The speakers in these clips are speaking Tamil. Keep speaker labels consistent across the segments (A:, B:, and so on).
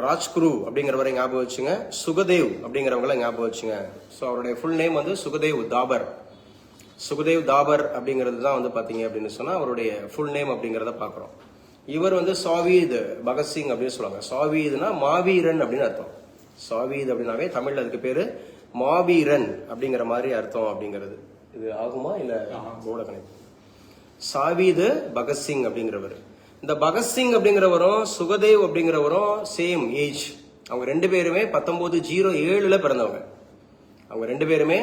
A: ராஜ்குரு அப்படிங்கிறவரை ஞாபகம் வச்சுங்க. சுகதேவ் அப்படிங்கிறவங்கள ஞாபகம் வச்சுங்க. ஸோ அவருடைய ஃபுல் நேம் வந்து சுகதேவ் தாபர். சுகதேவ் தாபர் அப்படிங்கிறது தான் வந்து பாத்தீங்க அப்படின்னு சொன்னா அவருடைய ஃபுல் நேம் அப்படிங்கிறத பாக்குறோம். இவர் வந்து சாவீத் பகத்சிங் அப்படின்னு சொல்லுவாங்க. சாவீத்னா மாவீரன் அப்படின்னு அர்த்தம். சாவீத் அப்படின்னாவே தமிழ்ல அதுக்கு பேரு மாவீரன் அப்படிங்கிற மாதிரி அர்த்தம் அப்படிங்கிறது. இது ஆகுமா இல்ல கூட கணக்கு? சாவீத் பகத்சிங் அப்படிங்கிறவர். இந்த பகத்சிங் அப்படிங்கிறவரும் சுகதேவ் அப்படிங்கிறவரும் சேம் ஏஜ். அவங்க ரெண்டு பேருமே 1907 பிறந்தவங்க. அவங்க ரெண்டு பேருமே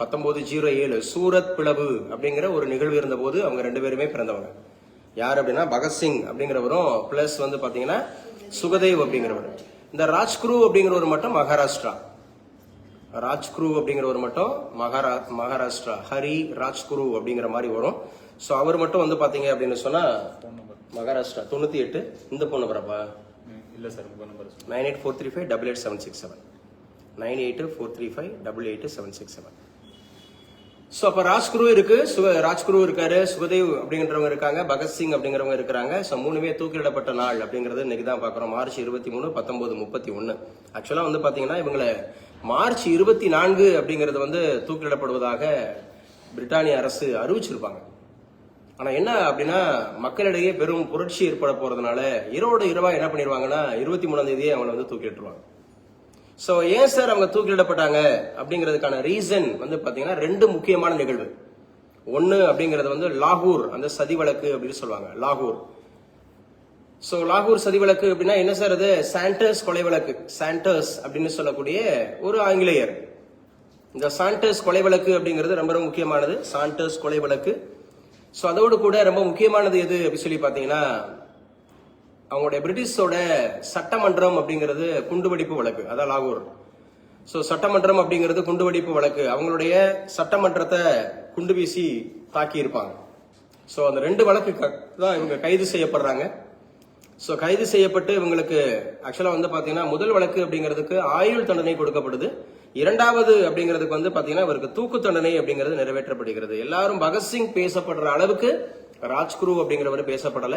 A: 1907 சூரத் பிளவு அப்படிங்கிற ஒரு நிகழ்வு இருந்த போது அவங்க ரெண்டு பேருமே பிறந்தவங்க. யார் அப்படின்னா பகத்சிங் அப்படிங்கிறவரும் பிளஸ் வந்து பாத்தீங்கன்னா சுகதேவ் அப்படிங்கிறவர். இந்த ராஜ்குரு அப்படிங்கிறவர் மட்டும் மகாராஷ்டிரா. ராஜ்குரு அப்படிங்கிறவர் மட்டும் மகாராஷ்டிரா. ஹரி ராஜ்குரு அப்படிங்கிற மாதிரி வரும். ஸோ அவர் மட்டும் வந்து பாத்தீங்க அப்படின்னு சொன்னா மகாராஷ்டிரா 98. இந்த போன் நம்பரப்பா
B: இல்ல சார்,
A: 9843588767 9843588767. ஸோ அப்ப ராஜ்குரு இருக்கு, ராஜ்குரு இருக்காரு, சுகதேவ் அப்படிங்கிறவங்க இருக்காங்க, பகத்சிங் அப்படிங்கிறவங்க இருக்கிறாங்க. ஸோ மூணுமே தூக்கிலிடப்பட்ட நாள் அப்படிங்கிறது இன்னைக்கு தான் பாக்குறோம். மார்ச் 23, 1931. ஆக்சுவலா வந்து பாத்தீங்கன்னா இவங்களை மார்ச் 24 அப்படிங்கிறது வந்து தூக்கிலிடப்படுவதாக பிரிட்டானிய அரசு அறிவிச்சிருப்பாங்க. ஆனா என்ன அப்படின்னா மக்களிடையே பெரும் புரட்சி ஏற்பட போறதுனால இரவா என்ன பண்ணிடுவாங்கன்னா 23ஆம் தேதியே அவங்களை வந்து தூக்கிலிட்டுருவாங்க. சோ ஏன் சார் அவங்க தூக்கிலிடப்பட்டாங்க அப்படிங்கிறதுக்கான ரீசன் வந்து பாத்தீங்கன்னா ரெண்டு முக்கியமான நிகழ்வு. ஒன்னு அப்படிங்கறது வந்து லாகூர் அந்த சதி வழக்கு அப்படின்னு சொல்லுவாங்க. லாகூர். சோ லாகூர் சதி வழக்கு அப்படின்னா என்ன சார்? அது சாண்டர்ஸ் கொலை வழக்கு. சாண்டர்ஸ் அப்படின்னு சொல்லக்கூடிய ஒரு ஆங்கிலேயர். இந்த சாண்டர்ஸ் கொலை வழக்கு அப்படிங்கிறது ரொம்ப முக்கியமானது. சாண்டர்ஸ் கொலை வழக்கு. சோ அதோடு கூட ரொம்ப முக்கியமானது எது அப்படின்னு சொல்லி பாத்தீங்கன்னா அவங்களுடைய பிரிட்டிஷோட சட்டமன்றம் அப்படிங்கிறது குண்டுவெடிப்பு வழக்கு. அதான் லாகூர். சோ சட்டமன்றம் அப்படிங்கிறது குண்டுவெடிப்பு வழக்கு. அவங்களுடைய சட்டமன்றத்தை குண்டு வீசி தாக்கி இருப்பாங்க. சோ அந்த ரெண்டு வழக்கு தான் இவங்க கைது செய்யப்படுறாங்க. சோ கைது செய்யப்பட்டு இவங்களுக்கு ஆக்சுவலா வந்து பாத்தீங்கன்னா முதல் வழக்கு அப்படிங்கிறதுக்கு ஆயுள் தண்டனை கொடுக்கப்படுது. இரண்டாவது அப்படிங்கிறதுக்கு வந்து பாத்தீங்கன்னா இவருக்கு தூக்கு தண்டனை அப்படிங்கிறது நிறைவேற்றப்படுகிறது. எல்லாரும் பகத்சிங் பேசப்படுற அளவுக்கு ராஜ்குரு அப்படிங்கிறவர் பேசப்படல,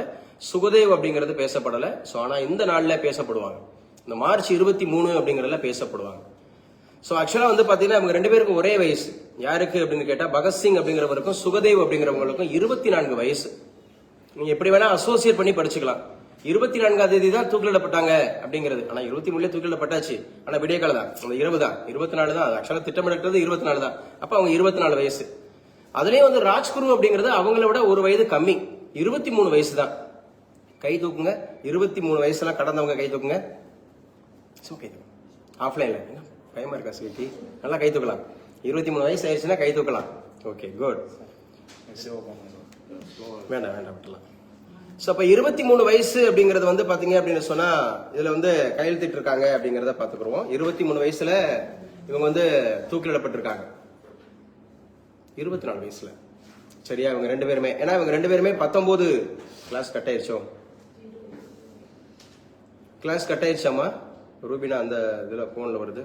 A: சுகதேவ் அப்படிங்கிறது பேசப்படல. சோ ஆனா இந்த நாள்ல பேசப்படுவாங்க. இந்த மார்ச் 23 அப்படிங்கறதுல பேசப்படுவாங்க. சோ ஆக்சுவலா வந்து பாத்தீங்கன்னா இவங்க ரெண்டு பேருக்கும் ஒரே வயசு. யாருக்கு அப்படின்னு கேட்டா பகத்சிங் அப்படிங்கிறவருக்கும் சுகதேவ் அப்படிங்கிறவங்களுக்கும் 24 வயசு. நீங்க எப்படி வேணா அசோசியேட் பண்ணி படிச்சுக்கலாம். 24ஆம் தேதி தான் தூக்கிலிடப்பட்டாங்க அப்படிங்கிறது. ஆனா 23 தூக்கிலிடப்பட்டாச்சு. ஆனா விடிய காலம் தான், அந்த இரவு தான், 24 தான். ஆக்சுவலா திட்டமிடக்கிறது 24 தான். அப்ப அவங்க 24 வயசு. அதுலயும் வந்து ராஜ்குரு அப்படிங்கிறது அவங்கள விட ஒரு வயது கம்மி. 23 வயசு தான். கை தூக்குங்க. 23 வயசுலாம் கடந்தவங்க கை தூக்குங்க. ஆஃப்லைன்ல என்ன பயமா இருக்கா ஸ்வீட்டி? நல்லா கை தூக்கலாம். 23 வயசு ஆயிடுச்சுன்னா கை தூக்கலாம். Okay, good. வேண்டாம் விட்டலாம். சோ அப்ப 23 வயசு அப்படிங்கறது வந்து பாத்தீங்க அப்படின்னு சொன்னா இதுல வந்து கையெழுத்திட்டு இருக்காங்க அப்படிங்கறத பாத்துக்கிறோம். 23 வயசுல இவங்க வந்து தூக்கிலிடப்பட்டிருக்காங்க. 24 வயசுல. சரியா? இவங்க ரெண்டு பேருமே, ஏன்னா இவங்க ரெண்டு பேருமே 19 கிளாஸ் கட் ஆயிடுச்சோ? கிளாஸ் கட் ஆயிடுச்சாமா ரூபினா? அந்த இதுல போன்ல வருது.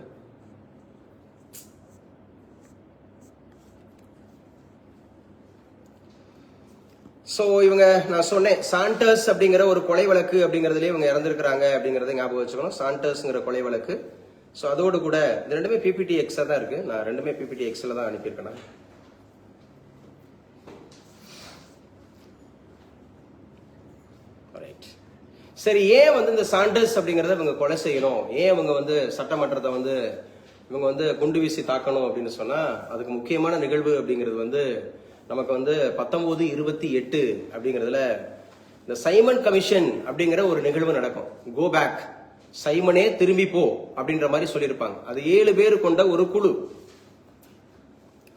A: சோ இவங்க நான் சொன்னேன் சாண்டர்ஸ் அப்படிங்கிற ஒரு கொலை வழக்கு அப்படிங்கறதுலயே இவங்க இறந்திருக்கிறாங்க அப்படிங்கறத ஞாபகம் வச்சுக்கணும். சாண்டர்ஸ்ங்கிற கொலை வழக்கு. சோ அதோடு கூட இது ரெண்டுமே பிபிடி எக்ஸ்ல தான் இருக்கு. நான் ரெண்டுமே பிபிடி எக்ஸ்ல தான் அனுப்பியிருக்கேன். சரி, ஏன் வந்து இந்த சாண்டர்ஸ் அப்படிங்கறத இவங்க கொலை செய்யணும், ஏன் இவங்க வந்து சட்டமன்றத்தை வந்து இவங்க வந்து குண்டு வீசி தாக்கணும் அப்படின்னு சொன்னா அதுக்கு முக்கியமான நிகழ்வு அப்படிங்கிறது வந்து நமக்கு வந்து 1928 அப்படிங்கறதுல இந்த சைமன் கமிஷன் அப்படிங்கிற ஒரு நிகழ்வு நடக்கும். கோ பேக், சைமனே திரும்பி போ அப்படின்ற மாதிரி சொல்லியிருப்பாங்க. அது 7 பேர் கொண்ட ஒரு குழு.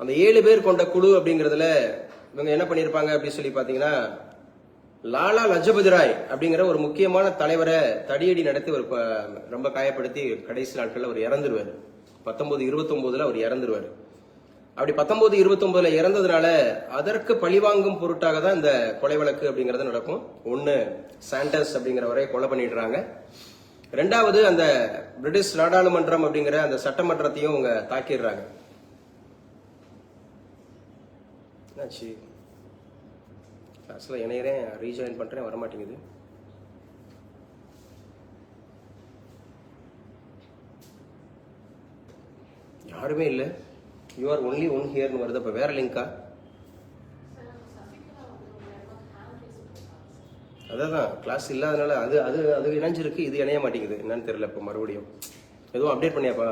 A: அந்த 7 பேர் கொண்ட குழு அப்படிங்கறதுல இவங்க என்ன பண்ணிருப்பாங்க அப்படின்னு சொல்லி பாத்தீங்கன்னா லாலா லஜபதி ராய் அப்படிங்கிற ஒரு முக்கியமான தலைவரை தடியடி நடத்தி ஒரு ரொம்ப காயப்படுத்தி கடைசி நாட்கள்ல அவர் இறந்துருவாரு. 1929 அவர் இறந்துருவாரு. அப்படி 1929 இறந்ததுனால அதற்கு பழிவாங்கும் பொருட்டாக தான் இந்த கொலை வழக்கு அப்படிங்கறது நடக்கும். ஒன்னு, சாண்டர்ஸ் அப்படிங்கிறவரை கொலை பண்ணிடுறாங்க. ரெண்டாவது, அந்த பிரிட்டிஷ் நாடாளுமன்றம் அப்படிங்கிற அந்த சட்டமன்றத்தையும் அவங்க தாக்கிடுறாங்க. என்னாச்சு? கிளாஸ்ல இணையறேன், ரீஜாயின் பண்றேன், வரமாட்டேங்குது. யாருமே இல்லை, யூ ஆர் ஒன்லி ஒன் ஹியர்னு வருது. அப்போ வேற லிங்கா? அதான் கிளாஸ் இல்லாதனால அது அது அது இணைஞ்சிருக்கு, இது இணைய மாட்டேங்குது. என்னன்னு தெரியல. இப்போ மறுபடியும் எதுவும் அப்டேட் பண்ணியாப்பா?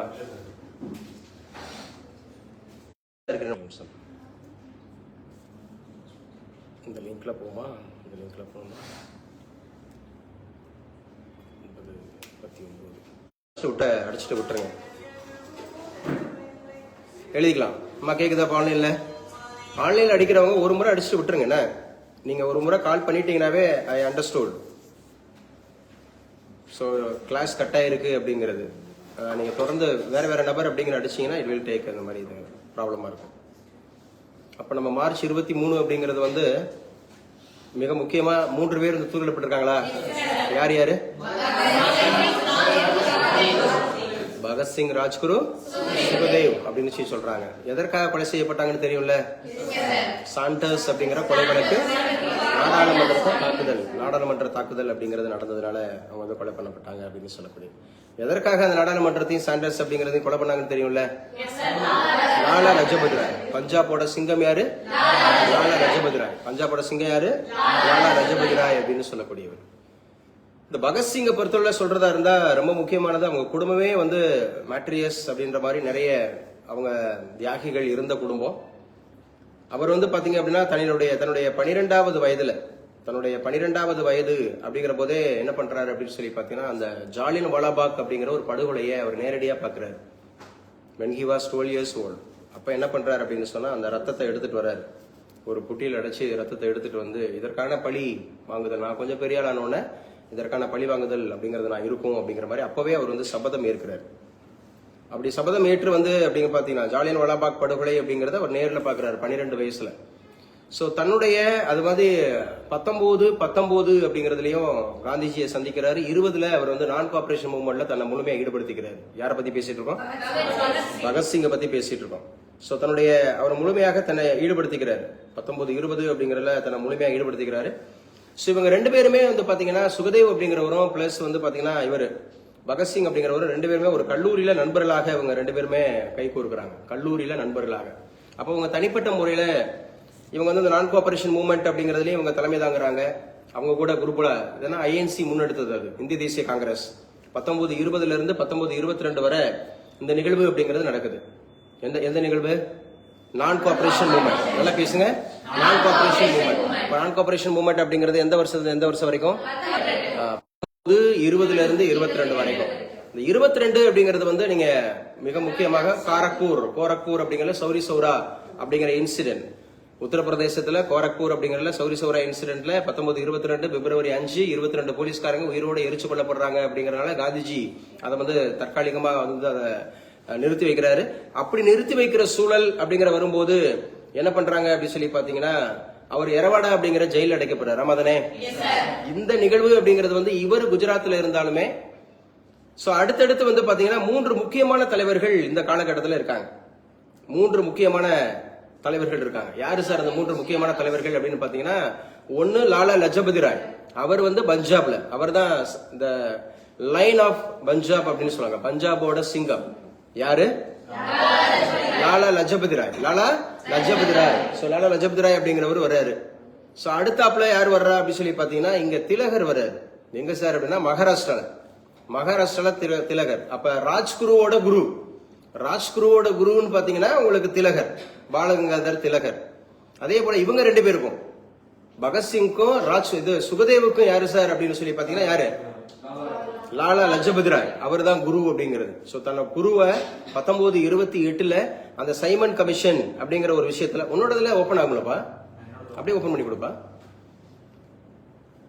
A: இந்த லிங்க்ல போமா, இந்த லிங்க்ல போமா. 9:19 அடிச்சுட்டு விட்டுருங்க, எழுதிக்கலாம். அம்மா கேக்குதா? ஆன்லைன்ல ஆன்லைன்ல அடிக்கிறவங்க ஒரு முறை அடிச்சுட்டு விட்டுருங்க. என்ன நீங்க ஒரு முறை கால் பண்ணிட்டீங்கன்னாவே ஐ அண்டர்ஸ்டூட். ஸோ கிளாஸ் கட் ஆயிருக்கு அப்படிங்கிறது. நீங்க தொடர்ந்து வேற வேற நபர் அப்படிங்கிற அடிச்சீங்கன்னா இட் வில் டேக் அந்த மாதிரி இது ப்ராப்ளமா இருக்கும். அப்ப நம்ம மார்ச் 23 அப்படிங்கிறது வந்து மிக முக்கியமா 3 பேர் இந்த தூக்கிடப்பட்டிருக்காங்களா? யார் யாரு? பகத்சிங், ராஜ்குரு, சுகதேவ் அப்படின்னு சொல்றாங்க. எதற்காக கொலை செய்யப்பட்டாங்கன்னு தெரியும்ல? சாண்டர்ஸ் அப்படிங்கிற கொலை வழக்கு நாடாளுமன்ற தாக்குதல் அப்படிங்கிறது நடந்ததுனால அவங்க வந்து கொலை பண்ணப்பட்டாங்க அப்படின்னு சொல்லக்கூடிய. எதற்காக அந்த நாடாளுமன்றத்தையும் சாண்டர்ஸ் அப்படிங்கறதையும் கொலை பண்ணாங்கன்னு தெரியும்ல? லாலா லஜபதி ராய். பஞ்சாபோட சிங்கம் யாரு? லாலா லஜபதி ராய். பஞ்சாபோட சிங்கம் யாரு? லாலா லஜபதி ராய் அப்படின்னு சொல்லக்கூடியவர். இந்த பகத்சிங்கை பொறுத்தவரை சொல்றதா இருந்தா ரொம்ப முக்கியமானது, அவங்க குடும்பமே வந்து மேட்ரியஸ் அப்படின்ற மாதிரி நிறைய அவங்க தியாகிகள் இருந்த குடும்பம். அவர் வந்து பாத்தீங்க அப்படின்னா தன்னுடைய 12வது வயதுல, தன்னுடைய 12வது வயது அப்படிங்கிற போதே என்ன பண்றாரு அப்படின்னு சொல்லி பாத்தீங்கன்னா, அந்த ஜாலியன் வாலாபாக் அப்படிங்கிற ஒரு படுகொலையை அவர் நேரடியா பாக்குறாரு. when he was 12 years old. அப்ப என்ன பண்றாரு அப்படின்னு சொன்னா, அந்த ரத்தத்தை எடுத்துட்டு வர்றாரு. ஒரு புட்டியில் அடைச்சு ரத்தத்தை எடுத்துட்டு வந்து, இதற்கான பழி வாங்குதல், நான் கொஞ்சம் பெரிய ஆளானோன்னு இதற்கான பழி வாங்குதல் அப்படிங்கறது நான் இருக்கும் அப்படிங்கிற மாதிரி அப்பவே அவர் வந்து சபதம் ஏற்கிறார். அப்படி சபதம் ஏற்று வந்து அப்படிங்க பாத்தீங்கன்னா ஜாலியன் வாலாபாக் படுகொலை அப்படிங்கறத அவர் நேரில் பாக்குறாரு 12 வயசுல. சோ தன்னுடைய அது மாதிரி 19 அப்படிங்கறதுலயும் காந்திஜியை சந்திக்கிறாரு. 20 அவர் வந்து நான் கோஆபரேஷன் மூவ்மெண்ட்ல தன்னை முழுமையா ஈடுபடுத்திக்கிறாரு. யாரை பத்தி பேசிட்டு இருக்கோம்? பகத்சிங்கை பத்தி பேசிட்டு இருக்கோம். சோ தன்னுடைய அவர் முழுமையாக தன்னை ஈடுபடுத்திக்கிறாரு. 19, 20 அப்படிங்கறதுல தன்னை முழுமையா ஈடுபடுத்திக்கிறாரு. சோ இவங்க 2 பேருமே வந்து பாத்தீங்கன்னா சுகதேவ் அப்படிங்கிறவரும் பிளஸ் வந்து பாத்தீங்கன்னா இவர் பகத்சிங் அப்படிங்கிறவரும் 2 பேருமே ஒரு கல்லூரியில நண்பர்களாக இவங்க 2 பேருமே கை கோர்க்கிறாங்க. கல்லூரியில நண்பர்களாக. அப்ப அவங்க தனிப்பட்ட முறையில இவங்க வந்து இந்த நான் கோஆபரேஷன் மூவ்மெண்ட் அப்படிங்கறதுலயும் இவங்க தலைமை தாங்குறாங்க. அவங்க கூட குரூப்ல இதெல்லாம் ஐஎன்சி முன்னெடுத்தது, அது இந்திய தேசிய காங்கிரஸ். 1920 இருந்து 1922 வரை இந்த நிகழ்வு அப்படிங்கிறது நடக்குது. எந்த நிகழ்வு? நான் கோஆபரேஷன் மூவ்மெண்ட். நல்லா பேசுங்க. நான் கோஆபரேஷன் மூவ்மெண்ட். நான் கோஆபரேஷன் மூவ்மெண்ட் அப்படிங்கிறது எந்த வருஷம் வரைக்கும்? 20 இருந்து 22 வரைக்கும். இந்த 22 அப்படிங்கிறது வந்து நீங்க மிக முக்கியமாக கோரக்பூர் அப்படிங்கிற சௌரி சௌரா அப்படிங்கிற இன்சிடென்ட், உத்தரப்பிரதேசத்துல கோரக்பூர் அப்படிங்கறதுல சௌரி சௌரா இன்சிடென்ட்ல 1922 பிப்ரவரி 5 22 போலீஸ்காரங்க உயிரோடு எரிச்சு கொல்லப்படுறாங்க அப்படிங்கறதுனால காந்திஜி அதை வந்து தற்காலிகமா வந்து அதை நிறுத்தி வைக்கிறாரு. அப்படி நிறுத்தி வைக்கிற சூழல் அப்படிங்கிற வரும்போது என்ன பண்றாங்க அப்படின்னு சொல்லி பாத்தீங்கன்னா, அவர் எரவாடா அப்படிங்கிற ஜெயில அடைக்கப்படுறாரு. ஆமாதானே? இந்த நிகழ்வு அப்படிங்கிறது வந்து இவர் குஜராத்ல இருந்தாலுமே சோ அடுத்தடுத்து வந்து பாத்தீங்கன்னா 3 முக்கியமான தலைவர்கள் இந்த காலகட்டத்தில் இருக்காங்க. 3 முக்கியமான தலைவர்கள் இருக்காங்க. யாரு சார் அந்த 3 முக்கியமான தலைவர்கள் அப்படின்னு பாத்தீங்கன்னா, ஒன்னு லாலா லஜபதி ராய். அவர் வந்து பஞ்சாப்ல, அவர் தான் இந்த லைன் ஆஃப் பஞ்சாப் அப்படின்னு சொல்லுவாங்க. பஞ்சாபோட சிங்கம் யாரு? லாலா லஜபதி ராய். லாலா லஜபதி ராய் அப்படிங்கிறவர் வர்றாரு. சோ அடுத்தாப்புல யார் வர்றா அப்படின்னு சொல்லி பாத்தீங்கன்னா, இங்க திலகர் வர்றாரு. எங்க சார் அப்படின்னா மகாராஷ்டிரால திலகர். அப்ப ராஜ்குருவோட குருன்னு பாத்தீங்கன்னா உங்களுக்கு திலகர், பாலகங்காதர் திலகர். அதே போல இவங்க 2 பேருக்கும், பகத்சிங்க்கும் சுகதேவுக்கும் யாரு சார் அப்படின்னு சொல்லி பாத்தீங்கன்னா யாரு? லாலா லஜபதி ராய். அவர் தான் குரு அப்படிங்கிறது. சோ தன்னை குருவை 1928 அந்த சைமன் கமிஷன் அப்படிங்கிற ஒரு விஷயத்துல உன்னோடதுல ஓபன் ஆகும்லப்பா, அப்படியே ஓபன் பண்ணி கொடுப்பா.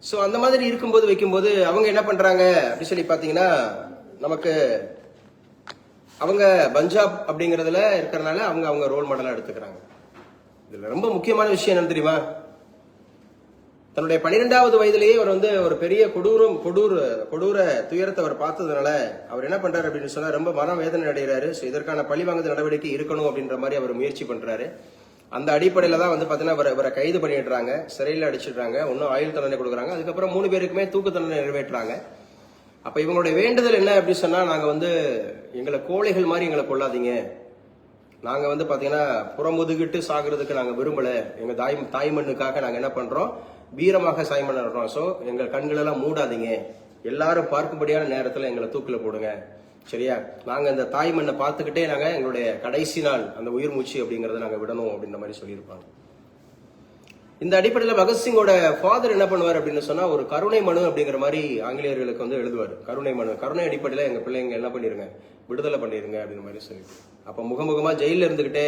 A: சோ அந்த மாதிரி இருக்கும்போது வைக்கும்போது அவங்க என்ன பண்றாங்க அப்படின்னு சொல்லி பாத்தீங்கன்னா, நமக்கு அவங்க பஞ்சாப் அப்படிங்கறதுல இருக்கிறதுனால அவங்க ரோல் மாடலா எடுத்துக்கிறாங்க. இதுல ரொம்ப முக்கியமான விஷயம் என்னன்னு தெரியுமா? தன்னுடைய 12வது வயதிலேயே அவர் வந்து ஒரு பெரிய கொடூர துயரத்தை அவர் பார்த்ததுனால அவர் என்ன பண்றாரு அப்படின்னு சொன்னா, ரொம்ப மனவேதனை அடைகிறாரு. இதற்கான பழிவாங்குதல் நடவடிக்கை இருக்கணும் அப்படின்ற மாதிரி அவர் முயற்சி பண்றாரு. அந்த அடிப்படையில தான் வந்து பாத்தீங்கன்னா இவரை கைது பண்ணிடுறாங்க, சிறையில் அடிச்சிடுறாங்க, இன்னும் ஆயுள் தண்டனை கொடுக்குறாங்க. அதுக்கப்புறம் 3 பேருக்குமே தூக்கு தண்டனை நிறைவேற்றுறாங்க. அப்ப இவங்களுடைய வேண்டுதல் என்ன அப்படின்னு சொன்னா, நாங்க வந்து எங்களை கோழைகள் மாதிரி எங்களை கொள்ளாதீங்க, நாங்க வந்து பாத்தீங்கன்னா புறமுதுகிட்டு சாகிறதுக்கு நாங்க விரும்பல. எங்க தாய் மண்ணுக்காக நாங்க என்ன பண்றோம், வீரமாக சாயம் பண்ணுறோம். ஸோ எங்கள் கண்கள் எல்லாம் மூடாதீங்க, எல்லாரும் பார்க்கும்படியான நேரத்துல எங்களை தூக்கில போடுங்க, சரியா? நாங்க இந்த தாய் மண்ணை பார்த்துக்கிட்டே நாங்க எங்களுடைய கடைசி நாள் அந்த உயிர் மூச்சு அப்படிங்கறத நாங்க விடணும் அப்படின்ற மாதிரி சொல்லியிருப்பாங்க. இந்த அடிப்படையில் பகத்சிங்கோட ஃபாதர் என்ன பண்ணுவார் அப்படின்னு சொன்னா, ஒரு கருணை மனு அப்படிங்கிற மாதிரி ஆங்கிலேயர்களுக்கு வந்து எழுதுவார். கருணை மனு, கருணை அடிப்படையில் எங்க பிள்ளைங்க என்ன பண்ணிருங்க, விடுதலை பண்ணிருங்க அப்படிங்கிற மாதிரி சொல்லிட்டு. அப்ப முகமுகமா ஜெயில இருந்துகிட்டே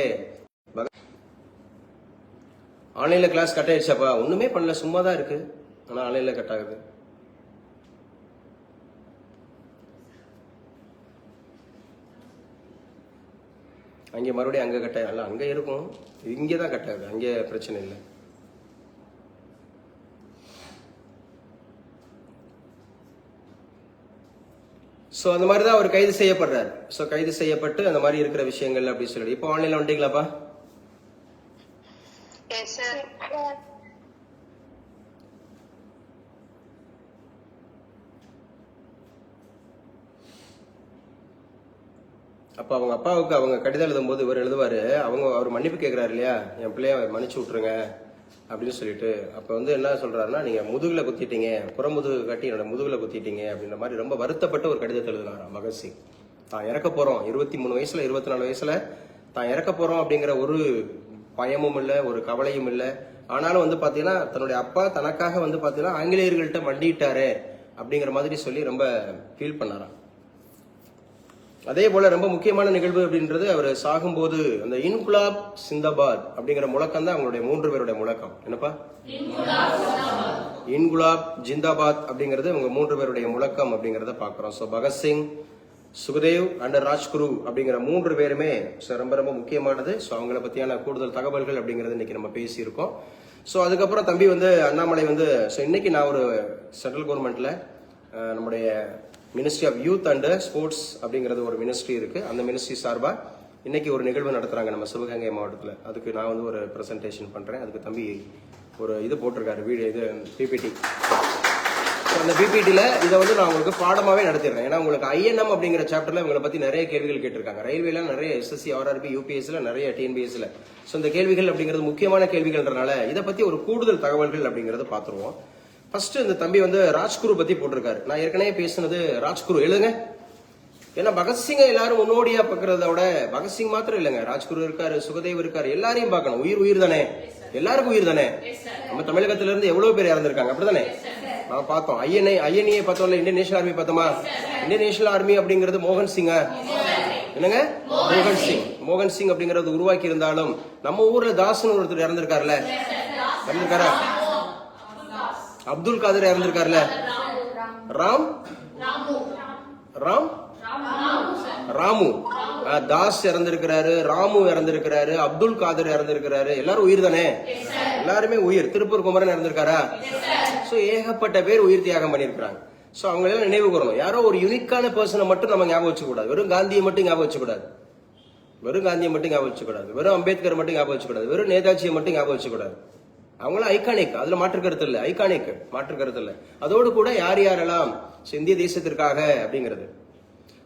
A: ஆன்லைன்ல கிளாஸ் கட் ஆயிடுச்சாப்பா? ஒண்ணுமே பண்ணல, சும்மா தான் இருக்கு, ஆனா ஆன்லைன்ல கட் ஆகுது. அங்கே மறுபடியும் அங்க கட் ஆகல, அங்க இருக்கும், இங்கேதான் கட் ஆகுது, அங்கே பிரச்சனை இல்லை. ஸோ அந்த மாதிரி தான் அவர் கைது செய்யப்படுறாரு. ஸோ கைது செய்யப்பட்டு அந்த மாதிரி இருக்கிற விஷயங்கள் அப்படின்னு சொல்லி. இப்போ ஆன்லைன்ல வந்துட்டீங்களாப்பா? அப்ப அவங்க அப்பாவுக்கு அவங்க கடிதம் எழுதும் போது இவர் எழுதுவாரு, அவர் மன்னிப்பு கேட்கிறாரு இல்லையா, என் பிள்ளைய மன்னிச்சு விட்டுருங்க அப்படின்னு சொல்லிட்டு. அப்ப வந்து என்ன சொல்றாருன்னா, நீங்க முதுகுல குத்திட்டீங்க, புறமுதுகு கட்டி என்னோட முதுகுல குத்திட்டீங்க அப்படின்ற மாதிரி ரொம்ப வருத்தப்பட்ட ஒரு கடிதத்தை எழுதினாராம் பகத்சிங். தான் இறக்க போறோம் 23 வயசுல 24 வயசுல தான் இறக்க போறோம் அப்படிங்கிற ஒரு பயமும் இல்லை, ஒரு கவலையும் இல்லை. ஆனாலும் வந்து பாத்தீங்கன்னா தன்னுடைய அப்பா தனக்காக வந்து பாத்தீங்கன்னா ஆங்கிலேயர்கள்ட்ட மண்டிட்டாரு அப்படிங்கிற மாதிரி சொல்லி ரொம்ப ஃபீல் பண்ணாராம். அதே போல ரொம்ப முக்கியமான நிகழ்வு அப்படின்றது, அவர் சாகும்போது அந்த இன்குலாப் சிந்தாபாத் அப்படிங்கிற முழக்கம் தான் அவங்களுடைய 3 பேருடைய முழக்கம். என்னப்பா? இன்குலாப் ஜிந்தாபாத் அப்படிங்கிறது அவங்க 3 பேருடைய முழக்கம் அப்படிங்கறத பாக்குறோம். ஸோ பகத்சிங், சுகதேவ் அண்ட் ராஜ்குரு அப்படிங்கிற 3 பேருமே ரொம்ப ரொம்ப முக்கியமானது. ஸோ அவங்கள பத்தியான கூடுதல் தகவல்கள் அப்படிங்கறது இன்னைக்கு நம்ம பேசியிருக்கோம். ஸோ அதுக்கப்புறம் தம்பி வந்து அண்ணாமலை வந்து, ஸோ இன்னைக்கு நான் ஒரு சென்ட்ரல் கவர்மெண்ட்ல நம்முடைய ministry of youth and sports அப்படிங்கிறது ஒரு மினிஸ்ட்ரி இருக்கு. அந்த மினிஸ்ட்ரி சார்பா இன்னைக்கு ஒரு நிகழ்வு நடத்துறாங்க நம்ம சிவகங்கை மாவட்டத்தில். அதுக்கு நான் வந்து ஒரு பிரசன்டேஷன் பண்றேன். அதுக்கு தம்பி ஒரு இது போட்டிருக்காரு, வீடியோ, இது பிபிடி. அந்த பிபிடியில இதை வந்து நான் உங்களுக்கு பாடமாவே நடத்திடுறேன். ஏன்னா உங்களுக்கு ஐஎன்எம் அப்படிங்கிற சாப்டர்ல இவங்களை பத்தி நிறைய கேள்விகள் கேட்டிருக்காங்க. ரயில்வேல நிறைய எஸ்எஸ்சி, ஆர்ஆர்பி, யூபிஎஸ்ல நிறைய டிஎன்பிஎஸ்ல. ஸோ இந்த கேள்விகள் அப்படிங்கிறது முக்கியமான கேள்விகள்ன்றனால இதை பத்தி ஒரு கூடுதல் தகவல்கள் அப்படிங்கறத பாத்துருவோம். ஃபர்ஸ்ட் இந்த தம்பி வந்து ராஜ்குரு பத்தி போட்டிருக்காரு. நான் ஏற்கனவே பேசினது ராஜ்குரு எழுதுங்க. ஏன்னா பகத்சிங்க எல்லாரும் முன்னோடியா பாக்குறத விட பகத்சிங் மாத்திரம் இல்லைங்க, ராஜ்குரு இருக்காரு, சுகதேவ் இருக்காரு, எல்லாரையும் பார்க்கணும். உயிர் தானே, எல்லாருக்கும் உயிர் தானே. நம்ம தமிழகத்துல இருந்து எவ்வளவு பேர் இறந்திருக்காங்க, அப்படிதானே? நான் பார்த்தோம். ஐஎன்ஏ பார்த்தோம்ல, இந்தியன் நேஷனல் ஆர்மி பார்த்தோமா? இந்தியன் நேஷனல் ஆர்மி அப்படிங்கிறது மோகன் சிங், என்னங்க, மோகன் சிங் அப்படிங்கறது உருவாக்கி இருந்தாலும் நம்ம ஊர்ல தாஸ்னு ஒருத்தர் இறந்திருக்காருல்ல, இறந்திருக்காரா? அப்துல் காதர் இறந்திருக்காருல்ல, ராமு தாஸ் இறந்திருக்கிறாரு, ராமு இறந்திருக்கிறாரு, அப்துல் காதர் இறந்திருக்கிறாரு. எல்லாரும் உயிர் தானே, எல்லாருமே உயிர். திருப்பூர் குமரன் இறந்திருக்காரா? சோ ஏகப்பட்ட பேர் உயிர் தியாகம் பண்ணிருக்காங்க. சோ அவங்க எல்லாம் நினைவு கூறணும். யாரோ ஒரு யூனிக்கான பர்சனை மட்டும் நம்ம ஞாபகம் வச்சுக்க கூடாது. வெறும் காந்தியை மட்டும் ஞாபகம் வச்சுக்கூடாது, வெறும் அம்பேத்கர் மட்டும் ஞாபகம் வச்சுக்கூடாது, வெறும் நேதாஜியை மட்டும் ஞாபகம் வச்சுக்கூடாது. அவங்களும் ஐகானிக், அதுல மாற்று கருத்து இல்ல, ஐகானிக், மாற்று கருத்து இல்ல. அதோடு கூட யார் யாரெல்லாம் இந்திய தேசத்திற்காக அப்படிங்கிறது.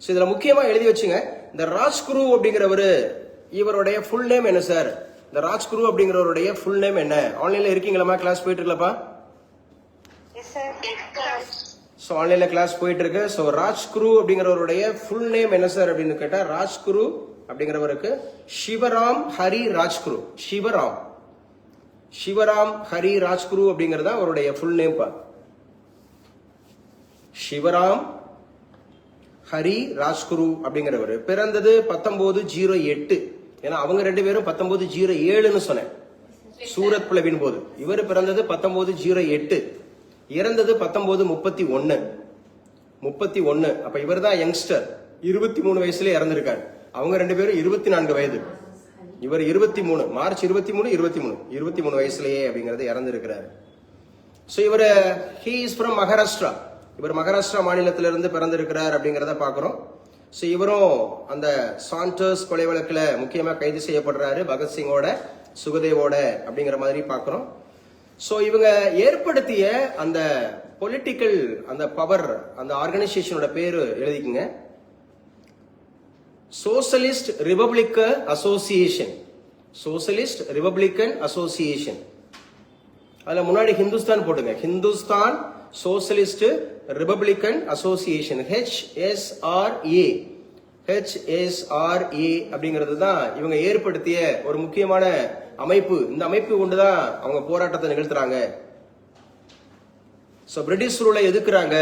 A: சோ இதுல முக்கியமா எழுதி வச்சுங்க, இந்த ராஜ்குரு அப்படிங்கிறவரு, இவருடைய ஃபுல் நேம் என்ன சார்? இந்த ராஜ்குரு அப்படிங்கிறவருடைய ஃபுல் நேம் என்ன? ஆன்லைன்ல இருக்கீங்களா? கிளாஸ் போயிட்டு இருக்கலப்பா? சோ ஆன்லைன்ல கிளாஸ் போயிட்டு இருக்கு. சோ ராஜ்குரு அப்படிங்கிறவருடைய ஃபுல் நேம் என்ன சார் அப்படின்னு கேட்டா, ராஜ்குரு அப்படிங்கிறவருக்கு சிவராம் ஹரி ராஜ்குரு, சிவராம் ஹரி ராஜ்குரு அப்படிங்கறத அவருடைய ஃபுல் நேம். சிவராம் ஹரி ராஜ்குரு அப்படிங்கிறவர் பிறந்தது 1908. ஏன்னா அவங்க 2 பேரும் 1907ன்னு சொன்னேன் சூரத் பிளவின் போது. இவர் பிறந்தது 1908, இறந்தது 1931. அப்ப இவர் தான் யங்ஸ்டர், 23 வயசுல இறந்திருக்காரு. அவங்க 2 பேரும் 24 வயது. இவர் 23, மார்ச் 23 வயசுலயே அப்படிங்கறது இறந்திருக்கிறாரு. சோ இவர் ஹி இஸ் ஃப்ரம் மகாராஷ்டிரா. இவர் மகாராஷ்டிரா மாநிலத்திலிருந்து பிறந்திருக்கிறார் அப்படிங்கறத பாக்குறோம். சோ இவரும் அந்த சாண்டர்ஸ் கொலை வழக்குல முக்கியமா கைது செய்யப்படுறாரு, பகத்சிங்கோட, சுகதேவோட அப்படிங்கிற மாதிரி பாக்குறோம். சோ இவங்க ஏற்படுத்திய அந்த பொலிட்டிக்கல் அந்த பவர், அந்த ஆர்கனைசேஷனோட பேரு எழுதிக்குங்க, socialist republican association. Socialist republican association. அதுல முன்னாடி ஹிந்துஸ்தான் போட்டுங்க. Hindustan socialist republican association, HSRA. HSRA அப்படிங்கிறது தான் இவங்க ஏற்படுத்திய ஒரு முக்கியமான அமைப்பு. இந்த அமைப்பு கொண்டுதான் அவங்க போராட்டத்தை நிகழ்த்துறாங்க. சோ பிரிட்டிஷ் ரூலை எதிர்க்கிறாங்க.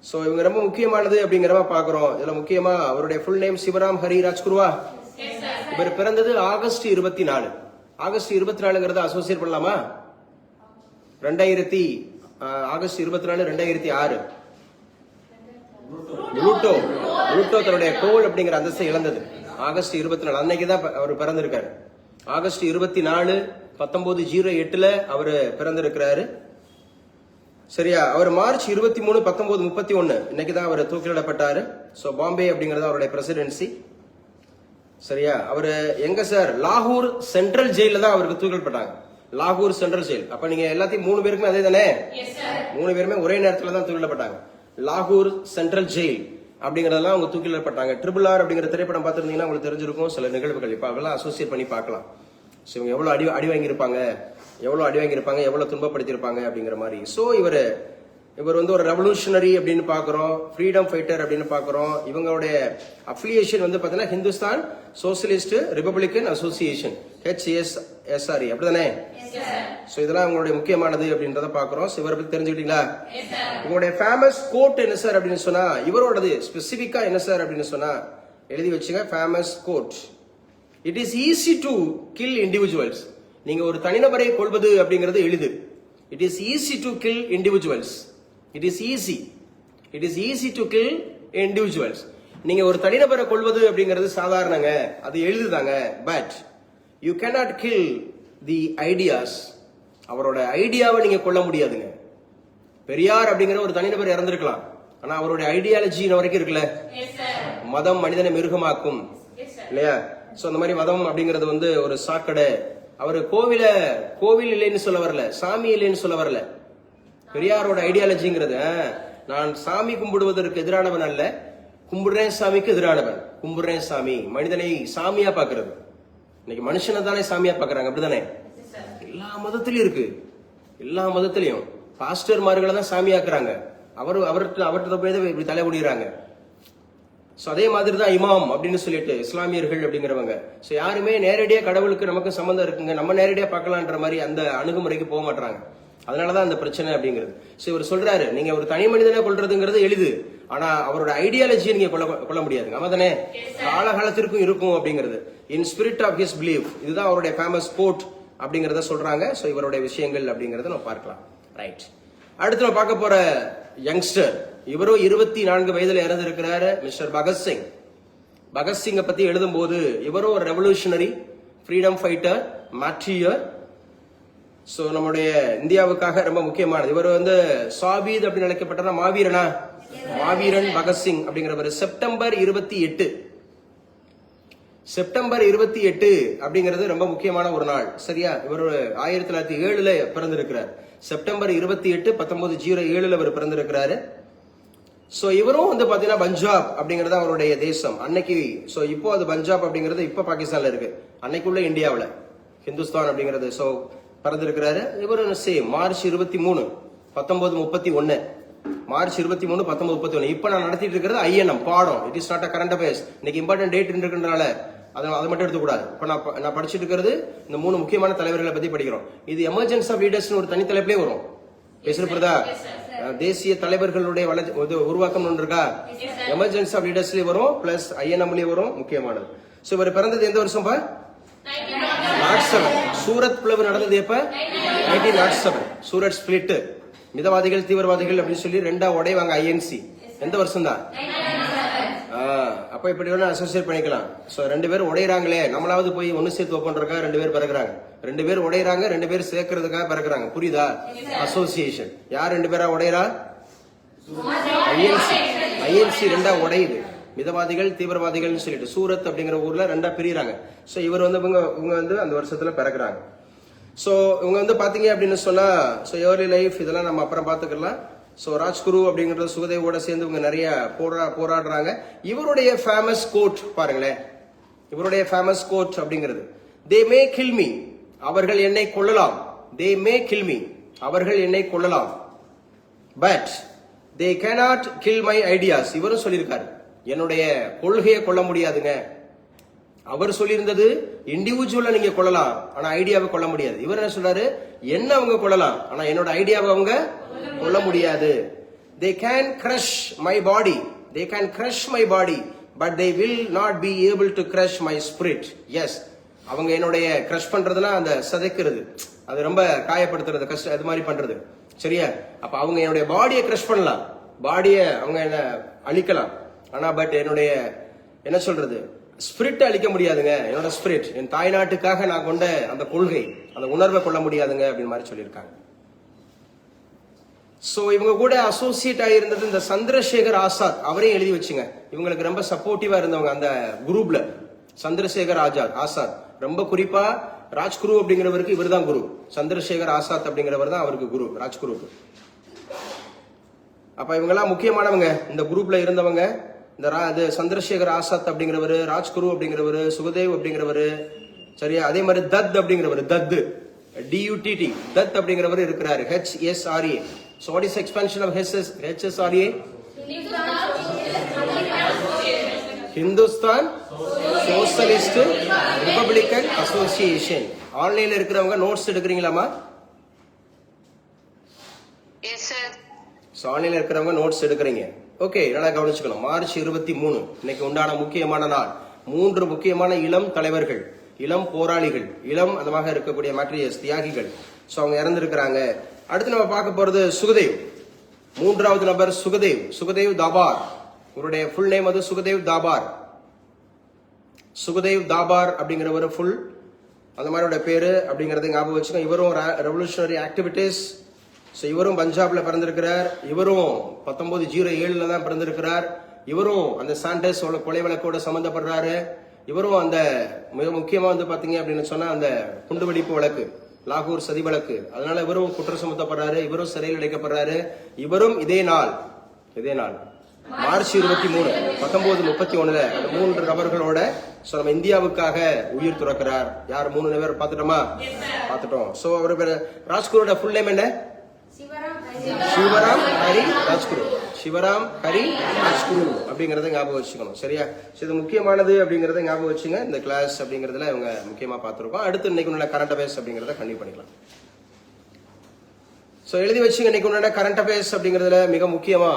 A: சோ இவங்க ரொம்ப முக்கியமானது அப்படிங்கிறத பாக்குறோம். இதுல முக்கியமா அவருடைய ஃபுல் நேம் சிவராம் ஹரி ராஜ்குருவா. இவர் பிறந்தது ஆகஸ்ட் 24. ஆகஸ்ட் 24ங்கிறத அசோசியேட் பண்ணலாமா? ஆகஸ்ட் 24 2006 புளூட்டோ தன்னுடைய கோல் அப்படிங்கிற அந்தஸ்தை இழந்தது ஆகஸ்ட் 24. அன்னைக்குதான் அவர் பிறந்திருக்காரு. ஆகஸ்ட் 24 1908 அவர் பிறந்திருக்கிறாரு. சரியா? அவர் மார்ச் 23 1931 இன்னைக்குதான் அவர் தூக்கிலிடப்பட்டாரு. சோ பாம்பே அப்படிங்கறது அவருடைய பிரசிடென்சி. சரியா? அவரு எங்க சார்? லாகூர் சென்ட்ரல் ஜெயில தான் அவருக்கு தூக்கிலிடப்பட்டாங்க. லாகூர் சென்ட்ரல் ஜெயில். அப்ப நீங்க எல்லாத்தையும் 3 பேருக்குமே அதே தானே? 3 பேருமே ஒரே நேரத்துல தான் தூக்கிலிடப்பட்டாங்க. லாகூர் சென்ட்ரல் ஜெயில் அப்படிங்கறதெல்லாம் அவங்க தூக்கிலிடப்பட்டாங்க. RRR அப்படிங்கிற திரைப்படம் பார்த்திருந்தீங்கன்னா உங்களுக்கு தெரிஞ்சிருக்கும் சில நிகழ்வுகள். இப்ப அதெல்லாம் அசோசியேட் பண்ணி பார்க்கலாம். இவங்க எவ்வளவு அடி வாங்கியிருப்பாங்க, எவ்வளவு துன்பப்படுத்தியிருப்பாங்க அப்படிங்கிற மாதிரி. சோ இவர் வந்து ஒரு ரெவல்யூஷனரி அப்படின்னு பாக்குறோம், ஃப்ரீடம் ஃபைட்டர் அப்படின்னு பாக்குறோம். இவங்களுடைய அஃபிலியேஷன் வந்து பாத்தீங்கன்னா Hindustan socialist Republican association, HSRA. அப்படிதானே? சோ இதெல்லாம் அவங்களுடைய முக்கியமானது அப்படின்றத பாக்குறோம். இவரை பத்தி தெரிஞ்சுக்கிட்டீங்களா? இவங்களுடைய ஃபேமஸ் கோட் என்ன சார் அப்படின்னு சொன்னா, இவரோடது ஸ்பெசிபிக்கா என்ன சார் அப்படின்னு சொன்னா எழுதி வச்சுங்க. Famous quote: it is easy to kill individuals. நீங்க ஒரு தனிநபரை கொல்வது அப்படிங்கிறது எளிது. It is easy to kill individuals. It is easy to kill individuals. நீங்க ஒரு தனிநபரை கொல்வது அப்படிங்கிறது சாதாரணங்க, அது எளிதுதாங்க. But you cannot kill the ideas. அவரோட ஐடியாவை நீங்க கொல்ல முடியாதுங்க. பெரியார் அப்படிங்கிற ஒரு தனிநபர் இறந்திருக்கலாம், ஆனா அவருடைய ஐடியாலஜி வரைக்கும் இருக்குல்ல. மதம் மனிதனை மிருகமாக்கும் இல்லையா? சோ அந்த மாதிரி மதம் அப்படிங்கிறது வந்து ஒரு சாக்கடை. அவரு கோவில் இல்லைன்னு சொல்ல வரல, சாமி இல்லைன்னு சொல்ல வரல. பெரியாரோட ஐடியாலஜிங்கிறது நான் சாமி கும்பிடுவதற்கு எதிரானவன் அல்ல, கும்பிடுறேன் சாமிக்கு எதிரானவன். கும்பிடுறேன் சாமி, மனிதனை சாமியா பாக்குறது. இன்னைக்கு மனுஷனை தானே சாமியா பாக்குறாங்க, அப்படிதானே? எல்லா மதத்திலயும் இருக்கு. எல்லா மதத்திலையும் பாஸ்டர்மார்களை தான் சாமியாக்குறாங்க. அவர்கிட்ட போய் இப்படி தலை முடிகிறாங்க. சோ அதே மாதிரி தான் இமாம் அப்படின்னு சொல்லிட்டு இஸ்லாமியர்கள் அப்படிங்கிறவங்க. சோ யாருமே நேரடியா கடவுளுக்கு நமக்கு சம்பந்தம் இருக்குங்க, நம்ம நேரடியா பார்க்கலான்ற மாதிரி அந்த அணுகுமுறைக்கு போக மாட்டாங்க. அதனாலதான் அந்த பிரச்சனை அப்படிங்கிறது. சோ இவர் சொல்றாரு, நீங்க ஒரு தனி மனிதனை கொல்றதுங்கிறது எளிது, ஆனா அவரோட ஐடியாலஜியை நீங்க கொல்ல முடியாதுங்க. ஆமாதானே? காலகாலத்திற்கும் இருக்கும் அப்படிங்கிறது. In spirit of his belief. இதுதான் அவருடைய ஃபேமஸ் கோட் அப்படிங்கறத சொல்றாங்க. சோ இவருடைய விஷயங்கள் அப்படிங்கறத நம்ம பார்க்கலாம். ரைட். அடுத்து நம்ம பார்க்க போற யங்ஸ்டர், இவரும் 24 வயதுல இறந்திருக்கிறாரு, மிஸ்டர் பகத்சிங். பகத்சிங்கை பத்தி எழுதும் போது இவரும் ஒரு revolutionary, freedom fighter, martyr. So நம்முடைய இந்தியாவுக்காக ரொம்ப முக்கியமானது. இவர் வந்து சாபீத் அப்படின்னு அழைக்கப்பட்ட மாவீரனா? மாவீரன் பகத்சிங் அப்படிங்கிறவர். செப்டம்பர் 28 அப்படிங்கிறது ரொம்ப முக்கியமான ஒரு நாள். சரியா? இவர் 1907 பிறந்திருக்கிறார். செப்டம்பர் 28 1907 இவர் பிறந்திருக்கிறாரு. சோ இவரும் வந்து பாத்தீங்கன்னா பஞ்சாப் அப்படிங்கறது அவருடைய தேசம் அன்னைக்கு. சோ இப்போ அது பஞ்சாப் அப்படிங்கிறது இப்ப பாகிஸ்தான்ல இருக்கு, அன்னைக்குள்ள இந்தியாவில ஹிந்துஸ்தான் அப்படிங்கிறது. சோ பிறந்திருக்கிறாரு. இவரு சேம் மார்ச் 23 1931. மார்ச் 23 1931. இப்ப நான் நடத்திட்டு இருக்கிறது INM பாடம். It is not a current affairs. இன்னைக்கு இம்பார்ட்டன்ட் டேட் இருக்குன்றனால அதை மட்டும் எடுத்துக்கூடாது. இப்ப நான் படிச்சுட்டு இருக்கிறது இந்த 3 முக்கியமான தலைவர்களை பத்தி படிக்கிறோம். இது எமர்ஜென்ஸ் ஆஃப் லீடர்ஸ் ஒரு தனி தலைப்பிலே வரும். பேசுறதா? தேசிய தலைவர்களுடைய உருவாக்கம் ஒன்று இருக்கா? எமர்ஜென்சி ஆஃப் லீடர்ஸ்லயே வரும், பிளஸ் INMலயே வரும். முக்கியமானது. சோ இவர் பிறந்தது எந்த வருஷம்? 1907. சூரத் பிளவு நடந்தது எப்ப? 1907. சூரத் ஸ்பிளிட். மிதவாதிகள் தீவிரவாதிகள் அப்படின்னு சொல்லி ரெண்டா உடைவாங்க INC. எந்த வருஷம் தான்? அப்ப இப்படி வேணா அசோசியேட் பண்ணிக்கலாம். சோ 2 பேரும் உடையறாங்களே, நம்மளாவது போய் ஒன்னு சேர்த்து வைப்போன்றக்கா 2 பேர் பிறகுறாங்க. 2 பேர் உடையறாங்க, 2 பேர் சேர்க்கறதுக்காக பிறகுறாங்க. புரியுதா? அசோசியேஷன். யார் 2 பேரா உடையறா? INC ரெண்டா உடையுது. மிதவாதிகள் தீவிரவாதிகள்னு சொல்லிட்டு சூரத் அப்படிங்கிற ஊர்ல ரெண்டா பிரிறாங்க. சோ இவர் வந்து இவங்க வந்து அந்த வருஷத்துல பிறகுறாங்க. சோ இவங்க வந்து பாத்தீங்க அப்படின்னு சொன்னா, சோ ஏர்லி லைஃப் இதெல்லாம் நம்ம அப்புறம் பாத்துக்கலாம். ஸோ ராஜ்குரு அப்படிங்கிறது சுகதேவோட சேர்ந்து இவங்க நிறைய போராடுறாங்க. இவருடைய ஃபேமஸ் கோட் பாருங்களேன், இவருடைய ஃபேமஸ் கோட் அப்படிங்கிறது, தே மே கில் மீ, அவர்கள் என்னை கொல்லலாம். தே மே கில் மீ, அவர்கள் என்னை கொல்லலாம். But they cannot kill my ideas. இவரும் சொல்லியிருக்காரு, என்னுடைய கொள்கையை கொல்ல முடியாதுங்க. அவர் சொல்லியிருந்தது இண்டிவிஜுவலா நீங்க கொள்ளலாம், ஆனா ஐடியாவை கொல்ல முடியாது. இவர் என்ன சொல்றாரு, என்ன அவங்க கொள்ளலாம், ஆனா என்னோட ஐடியாவை அவங்க கொல்ல முடியாது. They can crush my body, they can crush my body, but they will not be able to crush my spirit. Yes, அவங்க என்னுடைய கிரஷ் பண்றதுனா அந்த சதைக்கிறது, அது ரொம்ப காயப்படுத்துறது, கஷ்டம், அது மாதிரி பண்றது, சரியா? அப்ப அவங்க என்னுடைய பாடியை கிரஷ் பண்ணலாம், பாடியை அவங்க என்ன அழிக்கலாம், ஆனா பட் என்னுடைய என்ன சொல்றது ஸ்பிரிட் அழிக்க முடியாதுங்க. என்னோட ஸ்பிரிட், என் தாய்நாட்டுக்காக நான் கொண்ட அந்த கொள்கை, அந்த உணர்வை கொள்ள முடியாதுங்க அப்படின்னு மாதிரி சொல்லியிருக்காங்க. சோ இவங்க கூட அசோசியேட் ஆகியிருந்தது இந்த சந்திரசேகர் ஆசாத், அவரையும் எழுதி வச்சுங்க. இவங்களுக்கு ரொம்ப சப்போர்ட்டிவா இருந்தவங்க அந்த குரூப்ல. சந்திரசேகர் ஆசாத் ரொம்ப குறிப்பா ராஜ்குரு அப்படிங்கிறவருக்கு இவர் தான் குரு. சந்திரசேகர் ஆசாத் அப்படிங்கிறவர் தான் அவருக்கு குரு, ராஜ்குருக்கு. அப்ப இவங்க எல்லாம் முக்கியமானவங்க இந்த குரூப்ல இருந்தவங்க. இந்த சந்திரசேகர் ஆசாத் அப்படிங்கிறவரு, ராஜ்குரு அப்படிங்கிறவரு, சுகதேவ் அப்படிங்கிறவரு, சரியா? அதே மாதிரி தத் அப்படிங்கிறவரு, தத் DUTT, தத் அப்படிங்கிறவரு இருக்கிறாரு. HSRA. So what is expansion of HSRA? Hindustan Socialist Republican Association. ஆன்லைன்ல இருக்கிறவங்க நோட்ஸ் எடுக்கிறீங்களாமா?
B: Yes sir.
A: So ஆன்லைன்ல இருக்கிறவங்க நோட்ஸ் எடுக்கிறீங்க. ஓகே, நல்லா கவனிச்சுக்கணும். மார்ச் 23 இன்னைக்கு உண்டான முக்கியமான நாள். 3 முக்கியமான இளம் தலைவர்கள், இளம் போராளிகள், இளம் அதமாக இருக்கக்கூடிய மாட்ரியஸ் தியாகிகள், சோ அவங்க இறந்திருக்கிறாங்க. அடுத்து நம்ம பார்க்க போறது சுகதேவ். 3வது நபர் சுகதேவ் தாபார். இவருடைய ஃபுல் நேம் அது சுகதேவ் தாபார் அப்படிங்கிறவர் ஃபுல் அந்த மாதிரியோட பேரு அப்படிங்கறத ஞாபகம் வச்சுக்கோங்க. இவரும் ரெவல்யூஷனரி ஆக்டிவிட்டிஸ். ஸோ இவரும் பஞ்சாப்ல பிறந்திருக்கிறார். இவரும் 1907 தான் பிறந்திருக்கிறார். இவரும் அந்த சாண்டர்ஸ் கொலை வழக்கோட சம்பந்தப்படுறாரு. இவரும் அந்த மிக முக்கியமா பாத்தீங்க அப்படின்னு சொன்னா அந்த குண்டுவெடிப்பு வழக்கு, லாகூர் சதி வழக்கு, அதனால இவரும் குற்றம் சுமத்தப்படுறாரு. இவரும் சிறையில் அடைக்கப்படுறாரு. இவரும் இதே நாள் மார்ச் 23 1931 அந்த 3 நபர்களோட நம்ம இந்தியாவுக்காக உயிர் துறக்கிறார். யார் 3 பேர் பார்த்துட்டோம். சோ அவரு பேர் ராஜ்குருவோட ஃபுல் நேம் என்ன? சிவராம் ஹரி ராஜ்குரு. அப்படிங்கறத ஞாபகம் வச்சுக்கணும், சரியா? இது முக்கியமானது அப்படிங்கறத ஞாபகம் வச்சுங்க. இந்த கிளாஸ் அப்படிங்கறதுல இவங்க முக்கியமா பார்த்திருக்கோம். அடுத்து இன்னைக்கு உள்ள கரண்ட் அஃபேர்ஸ் அப்படிங்கறத கண்டினியூ பண்ணிக்கலாம். சோ எழுதி வச்சுங்க. இன்னைக்கு உள்ள கரண்ட் அஃபேர்ஸ் அப்படிங்கறதுல மிக முக்கியமா